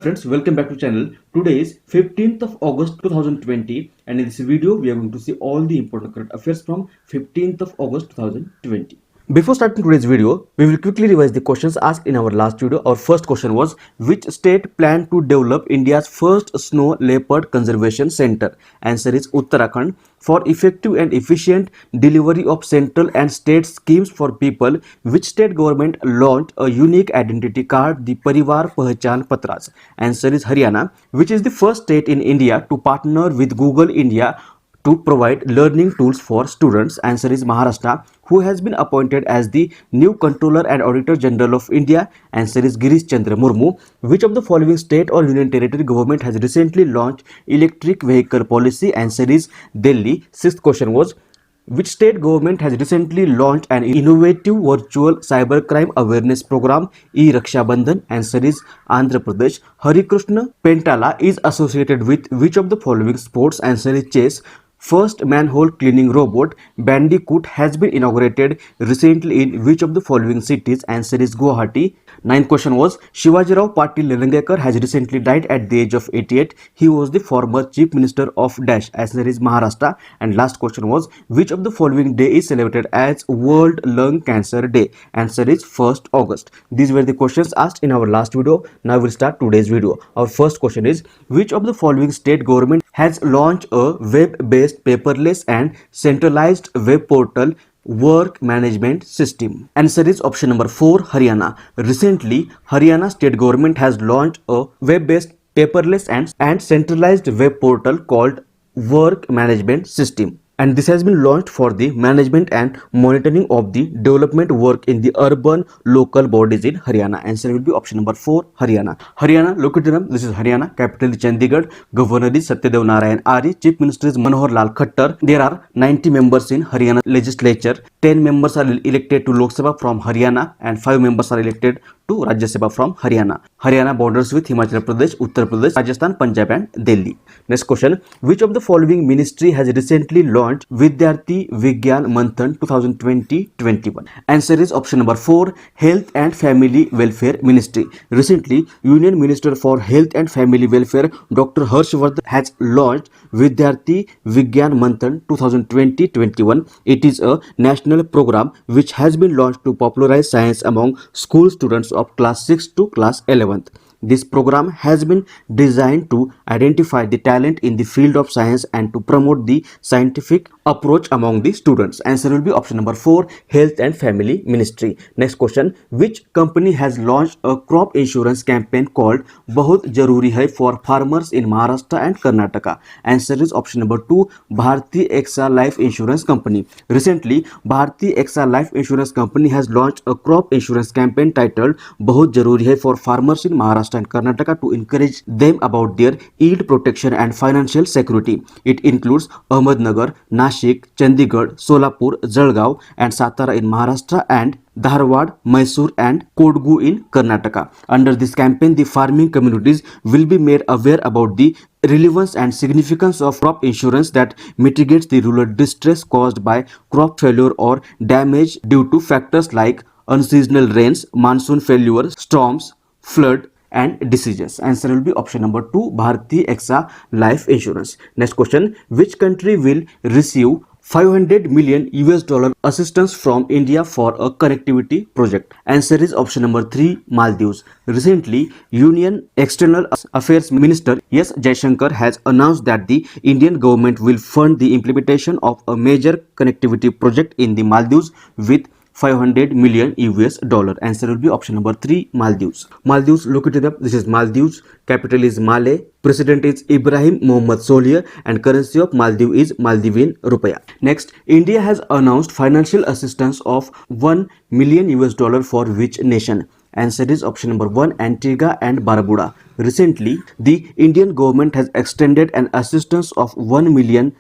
Friends, welcome back to channel. Today is 15th of August 2020 and in this video we are going to see all the important current affairs from 15th of August 2020. Before starting today's video, we will quickly revise the questions asked in our last video. Our first question was, which state planned to develop India's first snow leopard conservation center? Answer is Uttarakhand. For effective and efficient delivery of central and state schemes for people, which state government launched a unique identity card, the Parivar Pahchan Patras? Answer is Haryana, which is the first state in India to partner with Google India to provide learning tools for students. Answer is Maharashtra, who has been appointed as the new Controller and Auditor General of India. Answer is Girish Chandra Murmu. Which of the following state or union territory government has recently launched electric vehicle policy? Answer is Delhi. Sixth question was, which state government has recently launched an innovative virtual cybercrime awareness program, E-Raksha Bandhan? Answer is Andhra Pradesh. Hari Krishna Pentala is associated with which of the following sports? Answer is chess. First manhole cleaning robot, Bandicoot, has been inaugurated recently in which of the following cities? Answer is Guwahati. Ninth question was, Shivajirao Patil Nilangekar has recently died at the age of 88. He was the former Chief Minister of Dash. Answer is Maharashtra. And last question was, which of the following day is celebrated as World Lung Cancer Day? Answer is 1st August. These were the questions asked in our last video. Now we'll start today's video. Our first question is, which of the following state government has launched a web-based paperless and centralized web portal work management system? Answer is option number 4, Haryana. Recently, Haryana state government has launched a web-based paperless and centralized web portal called work management system, and this has been launched for the management and monitoring of the development work in the urban local bodies in Haryana. Answer will be option number 4, Haryana. Haryana located in, this is Haryana, capital is Chandigarh, governor is Satyadev Narayan Arya, chief minister is Manohar Lal Khattar. There are 90 members in Haryana legislature. 10 members are elected to Lok Sabha from Haryana and 5 members are elected to Rajya Sabha from Haryana. Haryana borders with Himachal Pradesh, Uttar Pradesh, Rajasthan, Punjab and Delhi. Next question, which of the following ministry has recently launched Vidyarthi Vigyan Manthan 2020-21? Answer is option number 4, Health and Family Welfare Ministry. Recently, Union Minister for Health and Family Welfare Dr. Harshvardhan has launched Vidyarthi Vigyan Manthan 2020-21. It is a national program which has been launched to popularize science among school students of class 6 to class 11th. This program has been designed to identify the talent in the field of science and to promote the scientific approach among the students. Answer will be option number 4, Health and Family Ministry. Next question, which company has launched a crop insurance campaign called Bahut Jaruri Hai for farmers in Maharashtra and Karnataka? Answer is option number 2, Bharti Exa Life Insurance Company. Recently, Bharti Exa Life Insurance Company has launched a crop insurance campaign titled Bahut Jaruri Hai for farmers in Maharashtra and Karnataka to encourage them about their yield protection and financial security. It includes Ahmednagar, Nashik, Chandigarh, Solapur, Jalgaon and Satara in Maharashtra and Dharwad, Mysore and Kodgu in Karnataka. Under this campaign, the farming communities will be made aware about the relevance and significance of crop insurance that mitigates the rural distress caused by crop failure or damage due to factors like unseasonal rains, monsoon failure, storms, flood and diseases. Answer will be option number 2, Bharti Exa Life Insurance. Next question, which country will receive $500 million assistance from India for a connectivity project? Answer is option number 3, Maldives. Recently, Union External Affairs Minister S. Jaishankar has announced that the Indian government will fund the implementation of a major connectivity project in the Maldives with $500 million. Answer will be option number 3, Maldives. Maldives located up, this is Maldives, capital is Male, president is Ibrahim Mohammed Solia and currency of Maldives is Maldivian Rupiah. Next, India has announced financial assistance of $1 million for which nation? Answer is option number 1, Antigua and Barbuda. Recently, the Indian government has extended an assistance of $1 million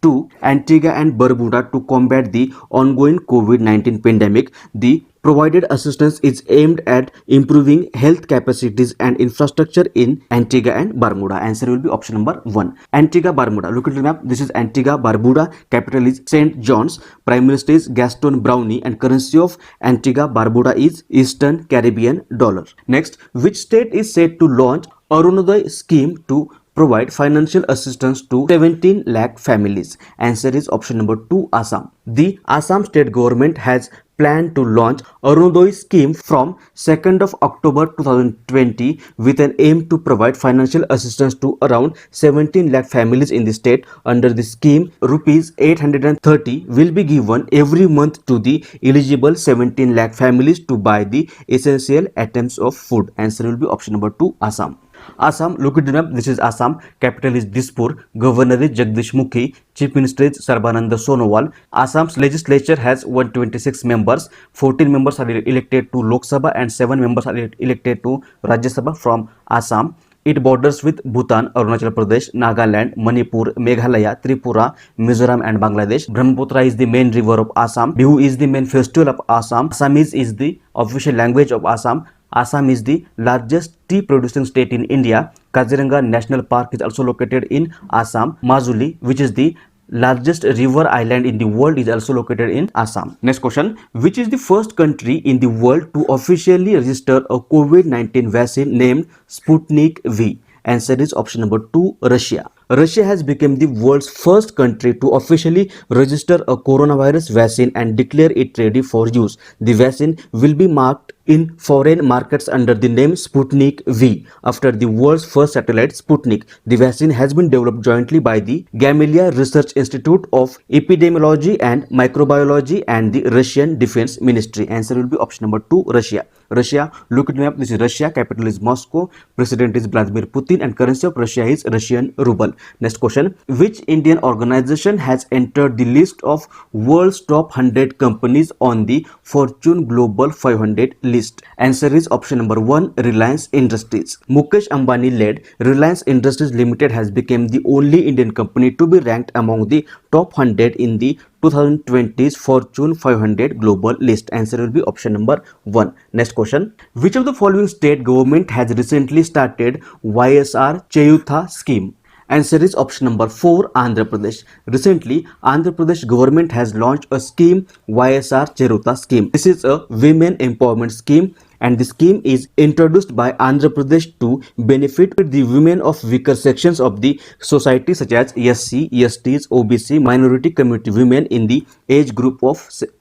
to Antigua and Barbuda to combat the ongoing COVID-19 pandemic. The provided assistance is aimed at improving health capacities and infrastructure in Antigua and Barbuda. Answer will be option number 1. Antigua Barbuda. Look at the map. This is Antigua Barbuda. Capital is St. John's. Prime Minister is Gaston Brownie and currency of Antigua Barbuda is Eastern Caribbean dollar. Next, which state is said to launch Arunodaya scheme to provide financial assistance to 17 lakh families? Answer is option number 2, Assam. The Assam state government has planned to launch Arunodaya scheme from 2nd of October 2020 with an aim to provide financial assistance to around 17 lakh families in the state. Under the scheme, rupees 830 will be given every month to the eligible 17 lakh families to buy the essential items of food. Answer will be option number 2, Assam. Assam, look at the map. This is Assam. Capital is Dispur. Governor is Jagdish Mukhi. Chief Minister is Sarbananda Sonowal. Assam's legislature has 126 members. 14 members are elected to Lok Sabha and 7 members are elected to Rajya Sabha from Assam. It borders with Bhutan, Arunachal Pradesh, Nagaland, Manipur, Meghalaya, Tripura, Mizoram and Bangladesh. Brahmaputra is the main river of Assam. Bihu is the main festival of Assam. Assamese is the official language of Assam. Assam is the largest tea producing state in India. Kaziranga National Park is also located in Assam. Majuli, which is the largest river island in the world, is also located in Assam. Next question, which is the first country in the world to officially register a COVID-19 vaccine named Sputnik V? Answer is option number 2, Russia. Russia has become the world's first country to officially register a coronavirus vaccine and declare it ready for use. The vaccine will be marketed in foreign markets under the name Sputnik V after the world's first satellite Sputnik. The vaccine has been developed jointly by the Gamaleya Research Institute of Epidemiology and Microbiology and the Russian Defense Ministry. Answer will be option number 2, Russia. Russia, look at the map. This is Russia. Capital is Moscow. President is Vladimir Putin and currency of Russia is Russian ruble. Next question, which Indian organization has entered the list of world's top 100 companies on the Fortune Global 500 list? Answer is option number 1, Reliance Industries. Mukesh Ambani led Reliance Industries Limited has become the only Indian company to be ranked among the top 100 in the 2020's Fortune 500 global list. Answer will be option number 1. Next question, which of the following state government has recently started YSR Cheyutha scheme? Answer is option number 4, Andhra Pradesh. Recently, Andhra Pradesh government has launched a scheme, YSR Cheyutha scheme. This is a women empowerment scheme and the scheme is introduced by Andhra Pradesh to benefit the women of weaker sections of the society such as SC, STs, OBC, minority community women in the age group of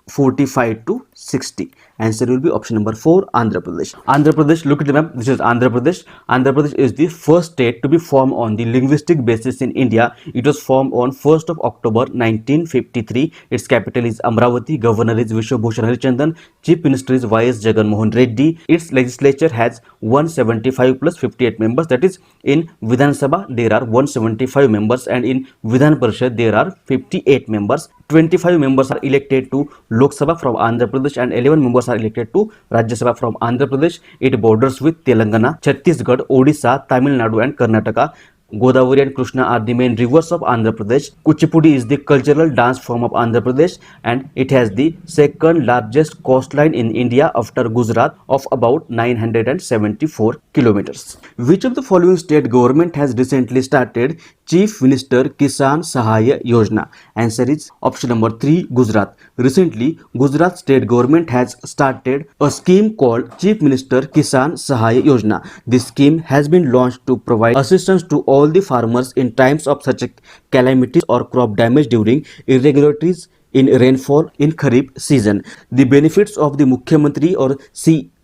45 to 60. Answer will be option number 4, Andhra Pradesh. Andhra Pradesh, look at the map. This is Andhra Pradesh. Andhra Pradesh is the first state to be formed on the linguistic basis in India. It was formed on 1st of October 1953. Its capital is Amravati. Governor is Vishwabhushan Harichandan. Chief Minister is YS Jagan Mohan Reddy. Its legislature has 175 plus 58 members. That is, in Vidhan Sabha there are 175 members and in Vidhan Parishad there are 58 members. 25 members are elected to Lok Sabha from Andhra Pradesh and 11 members are elected to Rajya Sabha from Andhra Pradesh. It borders with Telangana, Chhattisgarh, Odisha, Tamil Nadu and Karnataka. Godavari and Krishna are the main rivers of Andhra Pradesh. Kuchipudi is the cultural dance form of Andhra Pradesh and it has the second largest coastline in India after Gujarat of about 974 kilometers. Which of the following state government has recently started Chief Minister Kisan Sahaya Yojana? Answer is option number 3, Gujarat. Recently, Gujarat state government has started a scheme called Chief Minister Kisan Sahaya Yojana. This scheme has been launched to provide assistance to all the farmers in times of such calamities or crop damage during irregularities in rainfall in Kharif season. The benefits of the Mukhyamantri or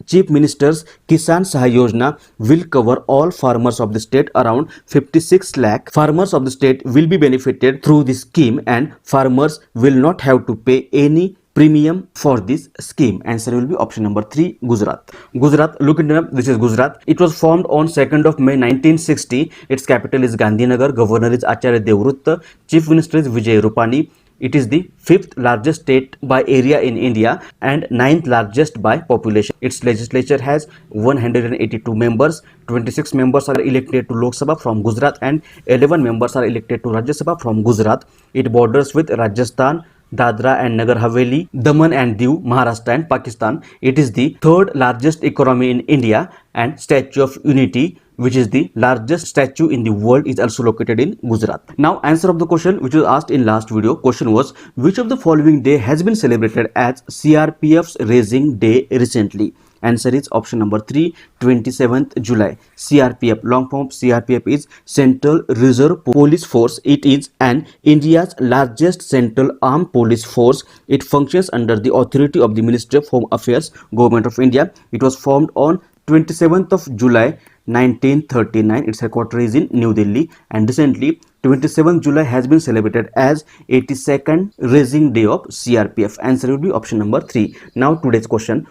Chief Minister's Kisan Sahaya Yojana will cover all farmers of the state. Around 56 lakh farmers of the state will be benefited through this scheme and farmers will not have to pay any premium for this scheme. Answer will be option number 3, Gujarat. Gujarat, look at the map. This is Gujarat. It was formed on 2nd of May 1960. Its capital is Gandhinagar. Governor is Acharya Devrutta. Chief Minister is Vijay Rupani. It is the 5th largest state by area in India and 9th largest by population. Its legislature has 182 members. 26 members are elected to Lok Sabha from Gujarat and 11 members are elected to Rajya Sabha from Gujarat. It borders with Rajasthan, Dadra and Nagar Haveli, Daman and Diu, Maharashtra and Pakistan. It is the third largest economy in India, and Statue of Unity, which is the largest statue in the world, is also located in Gujarat. Now, answer of the question which was asked in last video. Question was, which of the following day has been celebrated as CRPF's Raising Day recently? Answer is option number 3, 27th July. CRPF, long form of CRPF is Central Reserve Police Force. It is an India's largest central armed police force. It functions under the authority of the Ministry of Home Affairs, Government of India. It was formed on 27th of July 1939. Its headquarters is in New Delhi, and recently 27th July has been celebrated as 82nd Raising Day of CRPF. Answer will be option number 3. Now today's question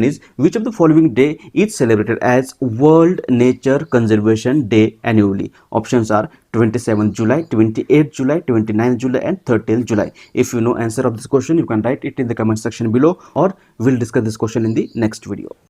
is, which of the following day is celebrated as World Nature Conservation Day annually? Options are 27th July, 28th July, 29th July and 30th July. If you know answer of this question, you can write it in the comment section below, or we'll discuss this question in the next video.